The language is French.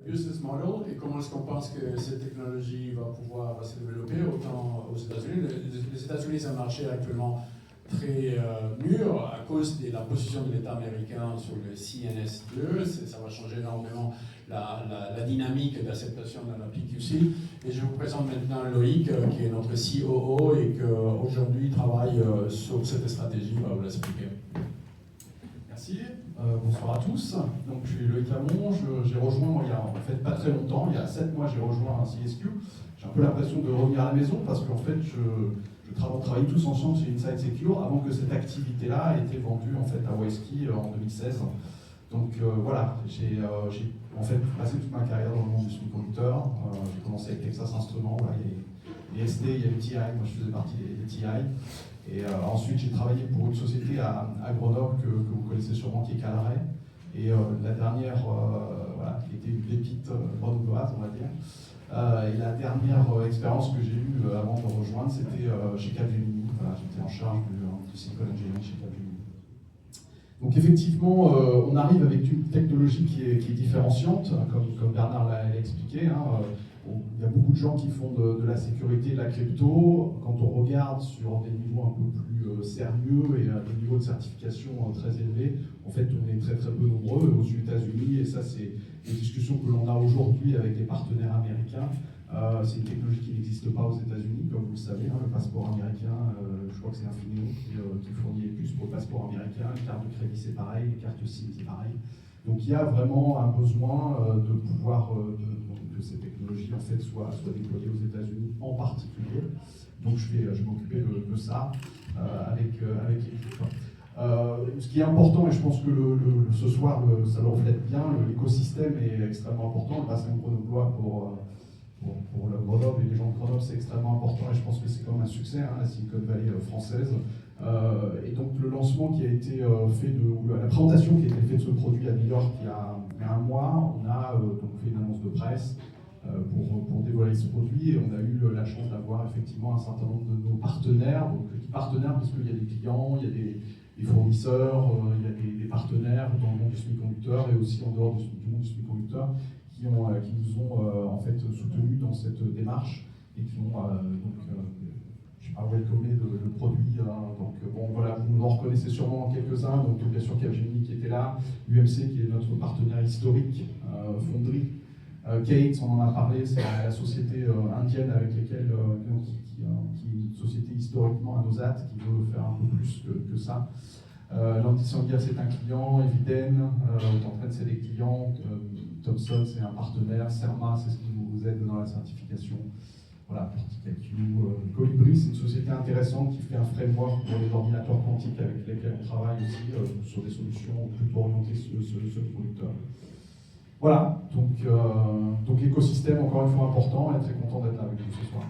business model et comment est-ce qu'on pense que cette technologie va pouvoir se développer autant aux États-Unis. Les États-Unis, c'est un marché actuellement très mûr à cause de la position de l'État américain sur le CNS2. Ça va changer énormément la dynamique d'acceptation dans la PQC. Et je vous présente maintenant Loïc, qui est notre COO et qui aujourd'hui travaille sur cette stratégie. On va vous l'expliquer. Merci, bonsoir à tous. Donc, je suis Loïc Hamon, j'ai rejoint il y a en fait pas très longtemps, il y a 7 mois j'ai rejoint un CSQ. J'ai un peu l'impression de revenir à la maison parce qu'en fait on travaille tous ensemble chez Inside Secure avant que cette activité-là ait été vendue en fait à WSKey en 2016. Donc voilà, j'ai en fait passé toute ma carrière dans le monde du semi-conducteur. J'ai commencé avec Texas Instruments, voilà, il y a les ST, il y a les TI, moi je faisais partie des TI. Et ensuite, j'ai travaillé pour une société à Grenoble que vous connaissez sûrement, qui est Calaray. Et la dernière, voilà, qui était une pépite grenobloise, on va dire. Et la dernière expérience que j'ai eue avant de rejoindre, c'était chez Capgemini. Voilà, j'étais en charge du Silicon Engineering chez Capgemini. Donc effectivement, on arrive avec une technologie qui est différenciante, comme Bernard l'a expliqué. Il y a beaucoup de gens qui font de la sécurité, de la crypto. Quand on regarde sur des niveaux un peu plus sérieux et des niveaux de certification très élevés, en fait, on est très très peu nombreux aux États-Unis. Et ça, c'est une discussion que l'on a aujourd'hui avec des partenaires américains. C'est une technologie qui n'existe pas aux États-Unis, comme vous le savez. Le passeport américain, je crois que c'est Infineo qui fournit les puces pour le passeport américain. Les cartes de crédit, c'est pareil. Les cartes SIM, c'est pareil. Donc il y a vraiment un besoin de pouvoir que ces technologies en fait soient déployées aux États-Unis en particulier. Donc je vais m'occuper de ça avec l'équipe. Ce qui est important, et je pense que ce soir ça le reflète bien, l'écosystème est extrêmement important. Le bassin grenoblois pour le Grenoble et les gens de Grenoble, c'est extrêmement important et je pense que c'est quand même un succès, la Silicon Valley française. Et donc le lancement qui a été fait, la présentation qui a été faite de ce produit à New York il y a un mois, on a donc fait une annonce de presse pour dévoiler ce produit et on a eu la chance d'avoir effectivement un certain nombre de nos partenaires, donc je dis partenaires parce qu'il y a des clients, il y a des fournisseurs, il y a des partenaires dans le monde du semi-conducteur et aussi en dehors du monde du semi-conducteur qui nous ont en fait soutenus dans cette démarche et qui ont welcomé le produit. Donc bon voilà, vous en reconnaissez sûrement quelques-uns. Donc bien sûr Capgemini qui était là, UMC qui est notre partenaire historique, Fonderie, Kate, on en a parlé, c'est la société indienne avec laquelle qui est une société historiquement à Nosat qui veut faire un peu plus que ça. L'Antisanguia c'est un client, Eviden est en train de c'est des clients, Thomson c'est un partenaire, Cerma c'est ce qui vous aide dans la certification. Voilà, PorticaQ, Colibri, c'est une société intéressante qui fait un framework pour les ordinateurs quantiques avec lesquels on travaille aussi sur des solutions plutôt orientées sur le producteur. Voilà, donc l'écosystème encore une fois important et très content d'être là avec vous ce soir.